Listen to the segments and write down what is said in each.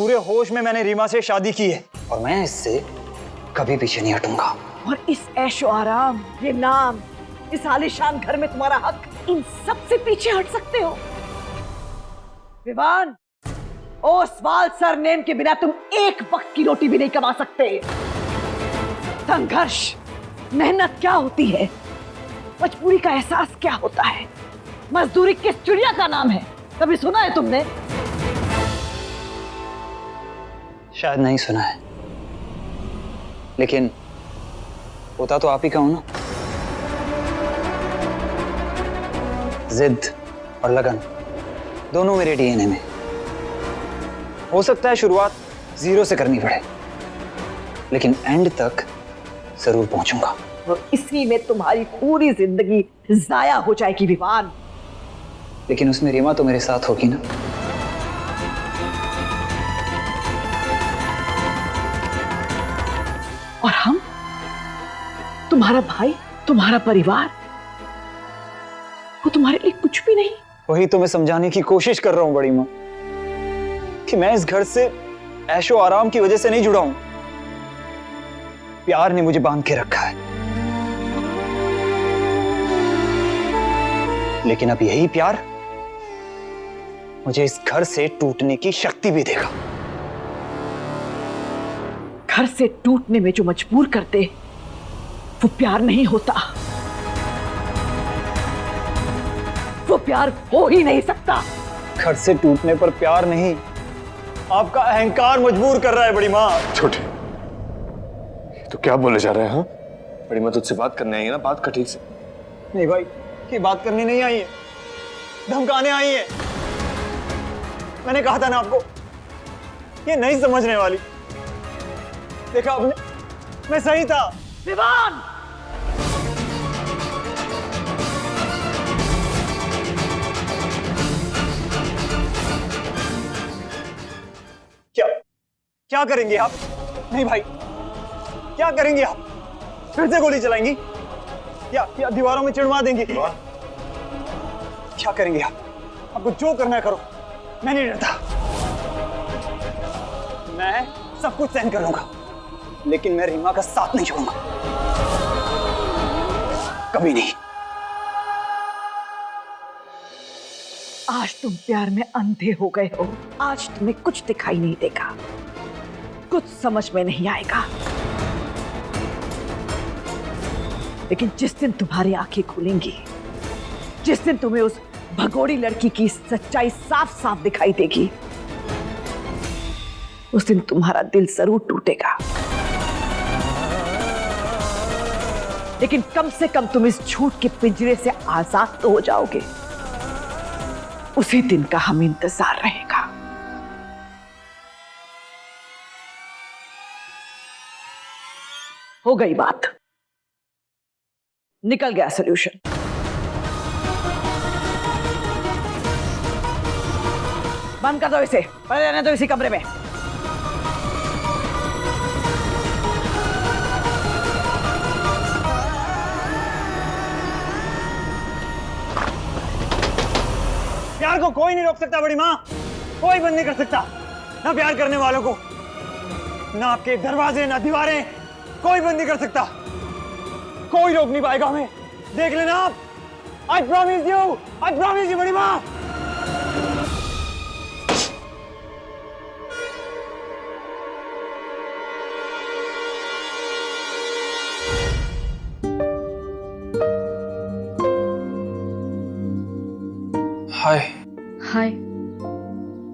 पूरे होश में मैंने रीमा से शादी की है और मैं इससे कभी पीछे नहीं हटूंगा। और इस ऐशो आराम, ये नाम, इस आलीशान घर में तुम्हारा हक, इन सब से पीछे हट सकते हो? विवान, ओसवाल सरनेम के बिना तुम एक वक्त की रोटी भी नहीं कमा सकते। संघर्ष, मेहनत क्या होती है, मजबूरी का एहसास क्या होता है, मजदूरी किस चिड़िया का नाम है, कभी सुना है तुमने? शायद नहीं सुना है, लेकिन होता तो आप ही का हूं ना। जिद और लगन दोनों मेरे डीएनए में। हो सकता है शुरुआत 0 से करनी पड़े, लेकिन एंड तक जरूर पहुंचूंगा। और इसी में तुम्हारी पूरी जिंदगी जाया हो जाएगी विवान। लेकिन उसमें रीमा तो मेरे साथ होगी ना। और हम, तुम्हारा भाई, तुम्हारा परिवार, वो तुम्हारे लिए कुछ भी नहीं। वही तो मैं समझाने की कोशिश कर रहा हूं बड़ी मां, कि मैं इस घर से ऐशो आराम की वजह से नहीं जुड़ा हूं। प्यार ने मुझे बांध के रखा है, लेकिन अब यही प्यार मुझे इस घर से टूटने की शक्ति भी देगा। घर से टूटने में जो मजबूर करते, वो प्यार नहीं होता। वो प्यार हो ही नहीं सकता। घर से टूटने पर प्यार नहीं, आपका अहंकार मजबूर कर रहा है बड़ी माँ। छोटे, तो क्या बोले जा रहे हैं? हाँ, बड़ी माँ तुझसे बात करने आई है ना, बात कर ठीक से। नहीं भाई, ये बात करनी नहीं आई है, धमकाने आई है। मैंने कहा था ना आपको, ये नहीं समझने वाली। देखा आपने, मैं सही था। विवान, क्या करेंगे आप? नहीं भाई, क्या करेंगे आप? फिर से गोली चलाएंगी या दीवारों में चिढ़वा देंगे? क्या करेंगे आप? आपको जो करना है करो, मैं नहीं डरता। मैं सब कुछ सहन कर लूंगा, लेकिन मैं रीमा का साथ नहीं छोड़ूंगा, कभी नहीं। आज तुम प्यार में अंधे हो गए हो। आज तुम्हें कुछ दिखाई नहीं देगा, कुछ समझ में नहीं आएगा, लेकिन जिस दिन तुम्हारी आंखें खुलेंगी, जिस दिन तुम्हें उस भगोड़ी लड़की की सच्चाई साफ साफ दिखाई देगी, उस दिन तुम्हारा दिल जरूर टूटेगा। लेकिन कम से कम तुम इस झूठ के पिंजरे से आजाद तो हो जाओगे। उसी दिन का हमें इंतजार रहेगा। हो गई बात, निकल गया सॉल्यूशन। बंद कर दो इसे, पड़े रहने दो इसी कमरे में। प्यार को कोई नहीं रोक सकता बड़ी माँ, कोई बंद नहीं कर सकता। ना प्यार करने वालों को, ना आपके दरवाजे, ना दीवारें, कोई बंद नहीं कर सकता। कोई रोक नहीं पाएगा हमें, देख लेना आप। I promise you बड़ी माँ। हाय। हाय।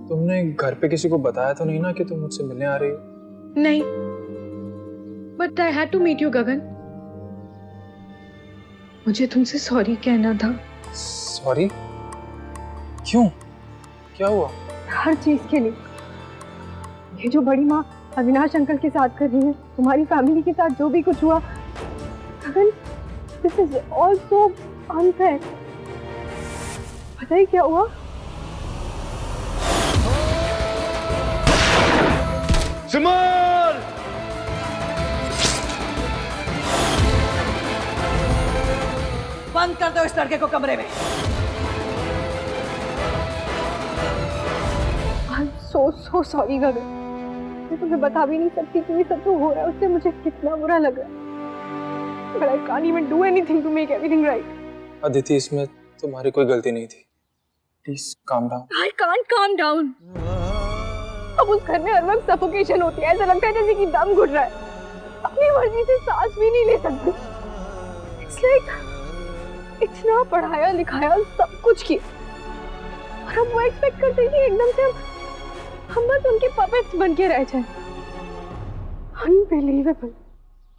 तुमने घर पे किसी को बताया तो नहीं ना कि तुम मुझसे मिलने आ रही हो? नहीं, but I had to meet you Gagan. मुझे तुमसे सॉरी कहना था। सॉरी? क्यों? क्या हुआ? हर चीज के लिए। ये जो बड़ी माँ अविनाश अंकल के साथ कर रही है, तुम्हारी फैमिली के साथ जो भी कुछ हुआ, Gagan, this is all so unfair. पता ही क्या हुआ? सिमर! बंद कर दो इस लड़के को कमरे में। आई एम सो सॉरी गगन। मैं तुम्हें बता भी नहीं सकती कि ये सब जो हो रहा है उससे मुझे कितना बुरा लग रहा है। But I can't even do anything to make everything right. Aditi, इसमें तुम्हारी कोई गलती नहीं थी। Please calm down. I can't calm down. अब उस घर में हर वक्त सफोकेशन होती है, ऐसा लगता है जैसे कि दम घुट रहा है। अपनी मर्जी से सांस भी नहीं ले सकती। It's like इतना पढ़ाया लिखाया सब कुछ किया और अब वो एक्सपेक्ट करते हैं कि एकदम से हम बस उनके पपेट्स बन के रह जाएं। Unbelievable.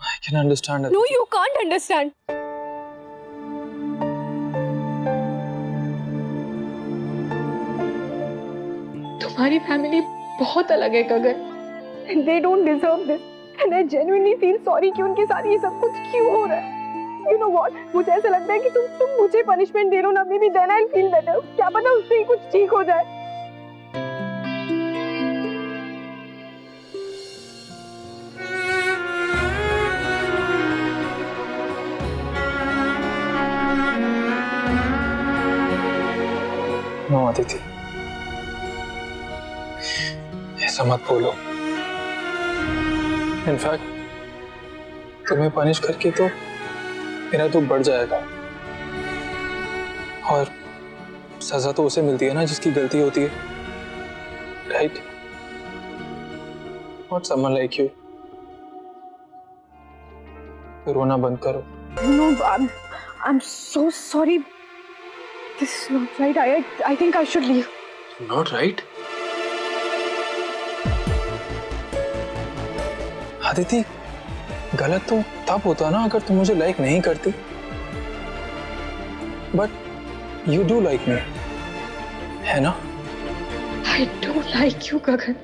I can understand it. No, you can't understand. तुम्हारी फैमिली बहुत अलग है गगन। They don't deserve this. And I genuinely feel sorry कि उनके साथ ये सब कुछ क्यों हो रहा है। You know what? मुझे ऐसा लगता है कि तुम मुझे पनिशमेंट दे रहे हो ना, maybe then I'll feel better. क्या पता उससे ही कुछ ठीक हो जाए। नो अदिति, ऐसा मत बोलो। इनफैक्ट तुम्हें पनिश करके तो मेरा दुख बढ़ जाएगा और सजा तो उसे मिलती है ना जिसकी गलती होती है, right? Not someone like you. रोना बंद करो। No, I'm so sorry. This is not right. I think I should leave. Not right? Aditi, गलत तो तब होता ना अगर तुम मुझे लाइक नहीं करती, but you do like me, है ना? I don't like you, Gagan.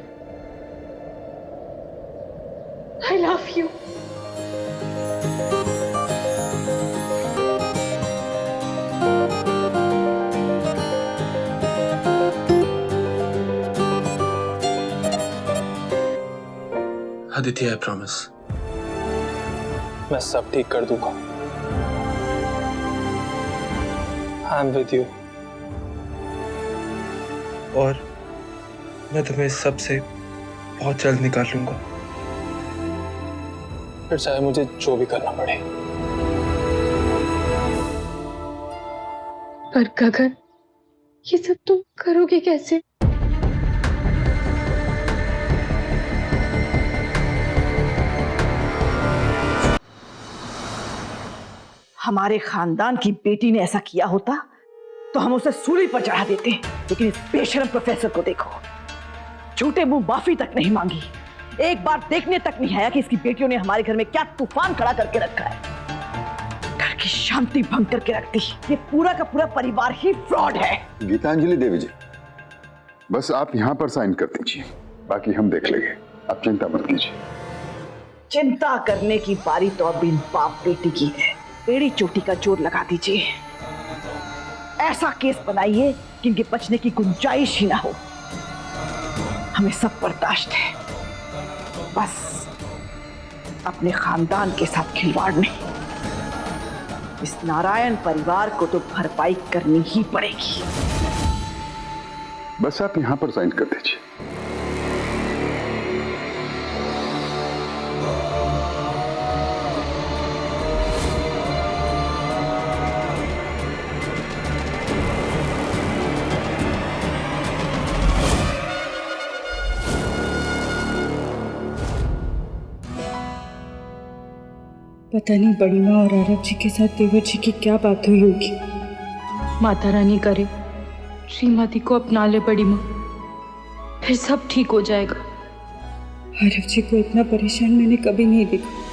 I love you. Aditi, I promise मैं सब ठीक कर दूंगा। आई एम विद यू और मैं तुम्हें इस सब से बहुत जल्द निकाल लूंगा, फिर चाहे मुझे जो भी करना पड़े। पर गगन, ये सब तुम करोगे कैसे? हमारे खानदान की बेटी ने ऐसा किया होता तो हम उसे सूली पर चढ़ा देते, लेकिन इस बेशरम प्रोफेसर को देखो, झूठे मुंह माफी तक नहीं मांगी, एक बार देखने तक नहीं आया कि इसकी बेटियों ने हमारे घर में क्या तूफान खड़ा करके रखा है। घर की शांति भंग करके रख दी। ये पूरा का पूरा परिवार ही फ्रॉड है। गीतांजलि देवी जी, बस आप यहाँ पर साइन कर दीजिए, बाकी हम देख लेंगे, आप चिंता मत कीजिए। चिंता करने की बारी तो अब इन बाप बेटी की है। एड़ी चोटी का जोर लगा दीजिए, ऐसा केस बनाइए कि इनके बचने की गुंजाइश ही ना हो। हमें सब बर्दाश्त है, बस अपने खानदान के साथ खिलवाड़ नहीं। इस नारायण परिवार को तो भरपाई करनी ही पड़ेगी। बस आप यहाँ पर साइन कर दीजिए। पता नहीं बड़ी माँ और आरव जी के साथ देवर जी की क्या बात हुई होगी। माता रानी करे श्रीमती को अपना ले बड़ी माँ, फिर सब ठीक हो जाएगा। आरव जी को इतना परेशान मैंने कभी नहीं देखा।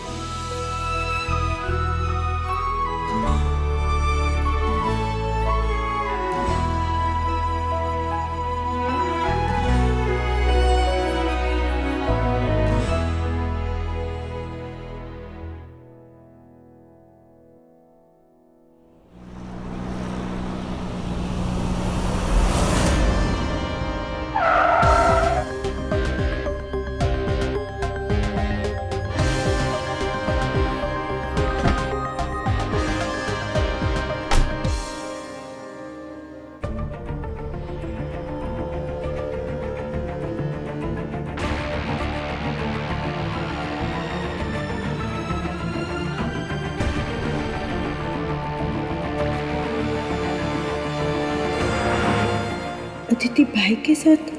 अदिति भाई के साथ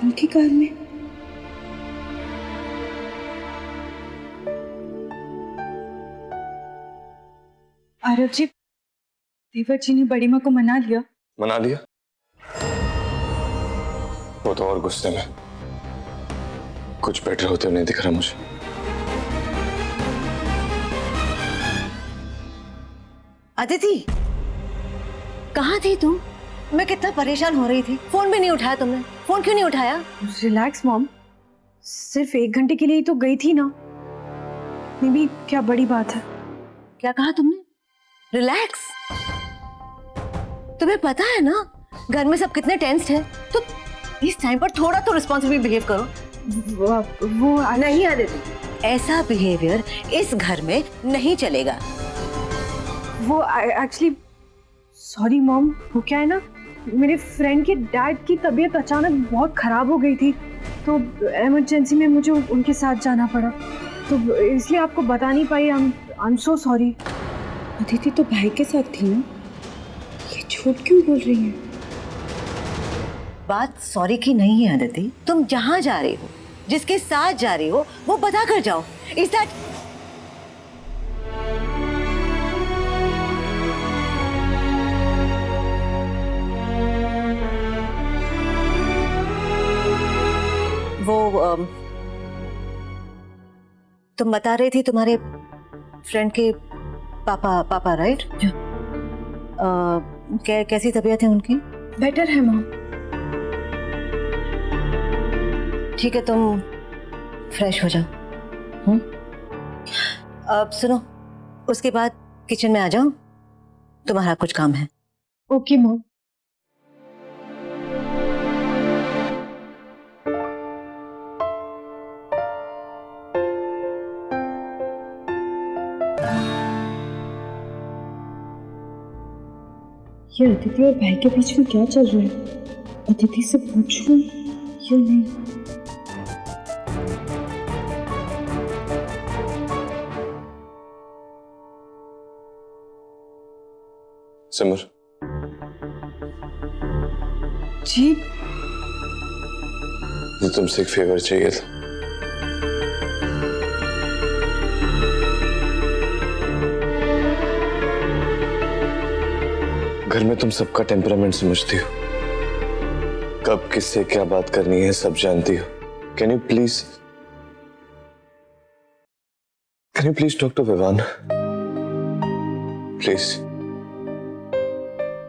उनकी कार में? आरव जी, देवर जी ने बड़ी माँ को मना लिया। मना लिया? वो तो और गुस्से में, कुछ बेटर होते नहीं दिख रहा मुझे। अदिति, कहाँ थी तुम? मैं कितना परेशान हो रही थी, फोन भी नहीं उठाया तुमने। फोन क्यों नहीं उठाया? रिलैक्स मॉम, सिर्फ 1 घंटे के लिए ही तो गई थी ना। मे बी क्या बड़ी बात है? क्या कहा तुमने? रिलैक्स? तुम्हें पता है ना घर में सब कितने टेंस्ड है, तो इस टाइम पर थोड़ा तो रिस्पॉन्सिबल बिहेव करो। वो नहीं अदिति, ऐसा बिहेवियर इस घर में नहीं चलेगा। वो एक्चुअली सॉरी मॉम, वो क्या है ना, मेरे फ्रेंड के डैड की तबीयत अचानक बहुत खराब हो गई थी, तो इमरजेंसी में मुझे उनके साथ जाना पड़ा, तो इसलिए आपको बता नहीं पाई। I am so sorry. Aditi तो भाई के साथ थी ना, ये झूठ क्यों बोल रही है? बात सॉरी की नहीं है अदिति, तुम जहां जा रही हो, जिसके साथ जा रही हो, वो बता कर जाओ। इज दैट वो तुम बता रही थी तुम्हारे फ्रेंड के पापा राइट? कैसी तबीयत है उनकी? बेटर है मॉम। ठीक है, तुम फ्रेश हो जाओ। अब सुनो, उसके बाद किचन में आ जाओ, तुम्हारा कुछ काम है। Okay mom. ये अदिति और भाई के बीच में क्या चल रहा है? अदिति से पूछूं या नहीं? सिमर, जी मुझे तुमसे एक फेवर चाहिए था। घर में तुम सबका टेम्परामेंट समझती हो, कब किससे क्या बात करनी है सब जानती हो। Can you please talk to Vivaan please.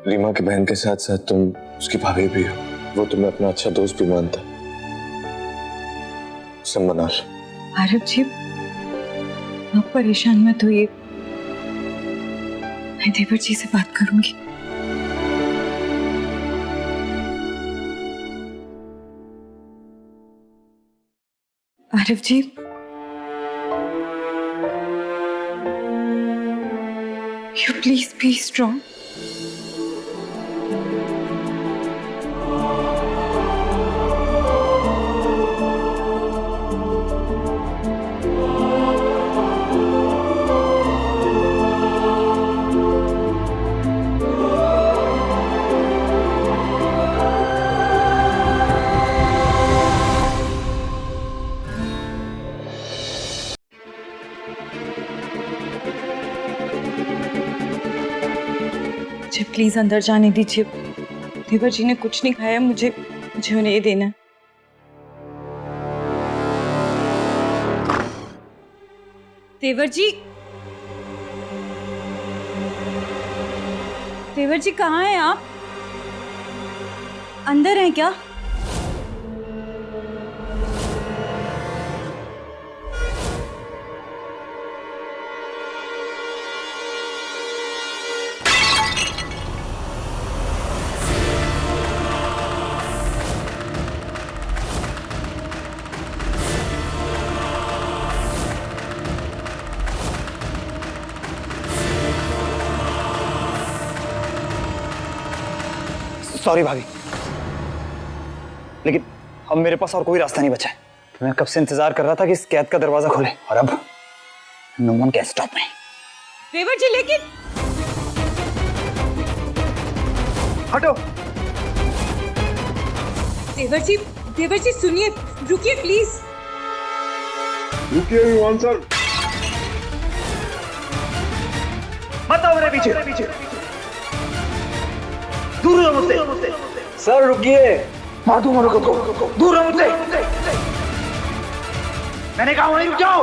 Reema की बहन के साथ साथ तुम उसकी भाभी भी हो, वो तुम्हें अपना अच्छा दोस्त भी मानता है। सब मना लो। आरव जी, आप परेशान मत होइए, मैं देवर जी से बात करूंगी। आरव जी, you please be strong. मुझे प्लीज अंदर जाने दीजिए। देवर जी ने कुछ नहीं खाया, मुझे उन्हें ये देना है। देवर जी, देवर जी कहाँ हैं आप? अंदर हैं क्या? सॉरी भाभी, लेकिन अब मेरे पास और कोई रास्ता नहीं बचा है। मैं कब से इंतजार कर रहा था कि इस कैद का दरवाजा खोले, और अब no one can stop me. देवर जी, लेकिन हटो। देवर जी सुनिए, रुकिए प्लीज। रुकिए विमान सर। मत आओ मेरे पीछे, दूर रहो मुझसे। सर रुकिए। मार दूंगा लोगों को, दूर रहो मुझसे। मैंने कहा वहीं रुक जाओ।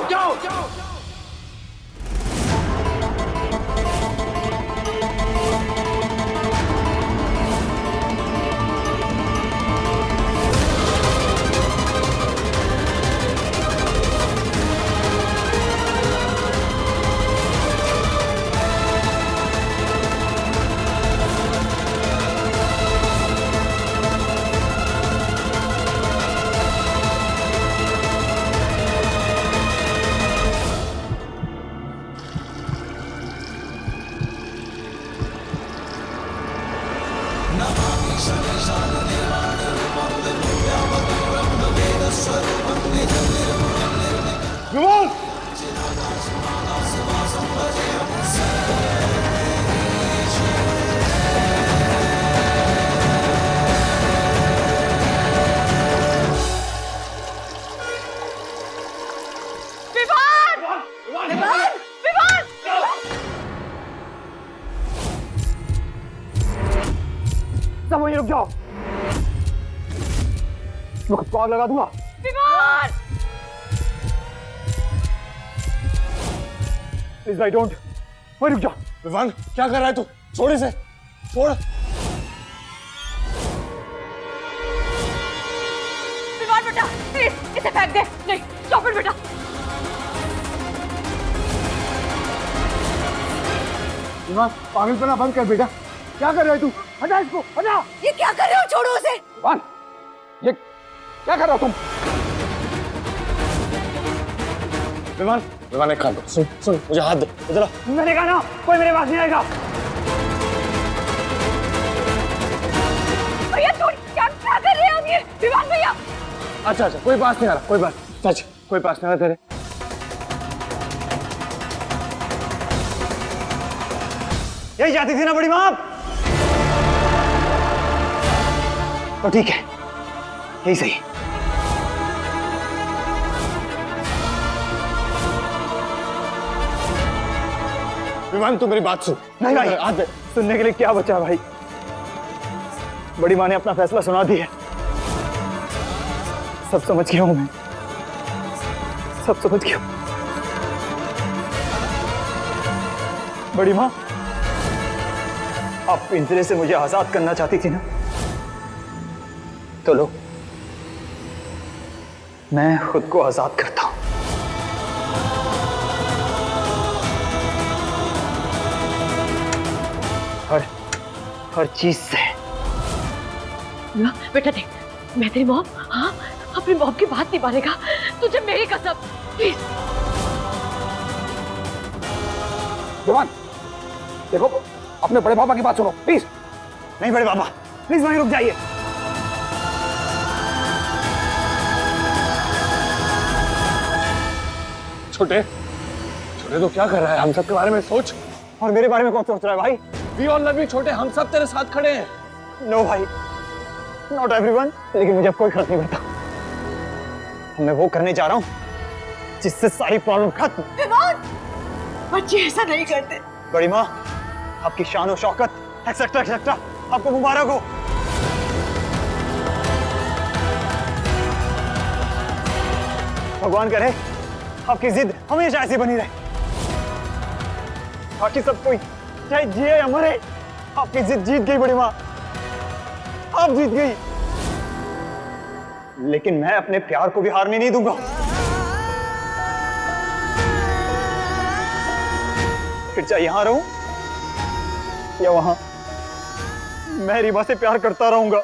विमान! सब वहीं रुक जाओ, मैं खुद को आग लगा दूंगा। प्लीज भाई डोंट, वहीं रुक जाओ। विवान क्या कर रहा है तू? छोड़ इसे, छोड़। विमान बेटा प्लीज इसे फेंक दे। नहीं स्टॉप इट बेटा। विमान पागलपना बंद कर बेटा, क्या कर रहा है तू? हटा इसको, हटा। ये क्या कर रहे हो? छोड़ो उसे। विमान ये क्या कर रहा हो तुम? विमान, विमान एक काम कर, सुन मुझे हाथ दे इधर आ। मैंने कहा ना कोई मेरे पास नहीं आएगा। भैया क्या कर रहे हैं आप ये? विमान भैया। अच्छा कोई पास नहीं आ रहा, कोई बात सच, कोई पास नहीं आ रहा तेरे। यही चाहती थी ना बड़ी माँ आप? तो ठीक है, यही सही। विमान तू मेरी बात सुन। नहीं भाई, हाथ दे। सुनने के लिए क्या बचा भाई? बड़ी माँ ने अपना फैसला सुना दिया। सब समझ गया हूं मैं, सब समझ गया। बड़ी माँ आप पिंजरे से मुझे आजाद करना चाहती थी ना, तो लो मैं खुद को आजाद करता हूं। हर चीज से। बेटा देख, मैं तेरी मॉम, हाँ अपनी मॉम की बात नहीं मानेगा तुझे मेरी कसम। प्लीज जवान देखो, अपने बड़े पापा की बात सुनो प्लीज। नहीं बड़े पापा प्लीज वहीं रुक जाइए। छोटे तो क्या कर रहा है? हम सब के बारे में सोच। और मेरे बारे में कौन सोच रहा है भाई? वी ऑल लव यू छोटे, हम सब तेरे साथ खड़े हैं। नो भाई, नॉट एवरीवन। लेकिन मुझे अब कोई फर्क नहीं पड़ता। मैं वो करने जा रहा हूँ जिससे सारी प्रॉब्लम खत्म। बच्चे ऐसा नहीं करते। बड़ी माँ आपकी शान और शौकत एक्सेट्रा एक्सेट्रा आपको मुबारक हो। भगवान करे आपकी जिद हमेशा ऐसी बनी रहे। बाकी सब कोई चाहे जिए या मरे, आपकी जिद जीत गई बड़ी माँ, आप जीत गई। लेकिन मैं अपने प्यार को भी हारने नहीं दूंगा। फिर चाहे यहां रहूं या वहां, मैं रीमा से प्यार करता रहूंगा।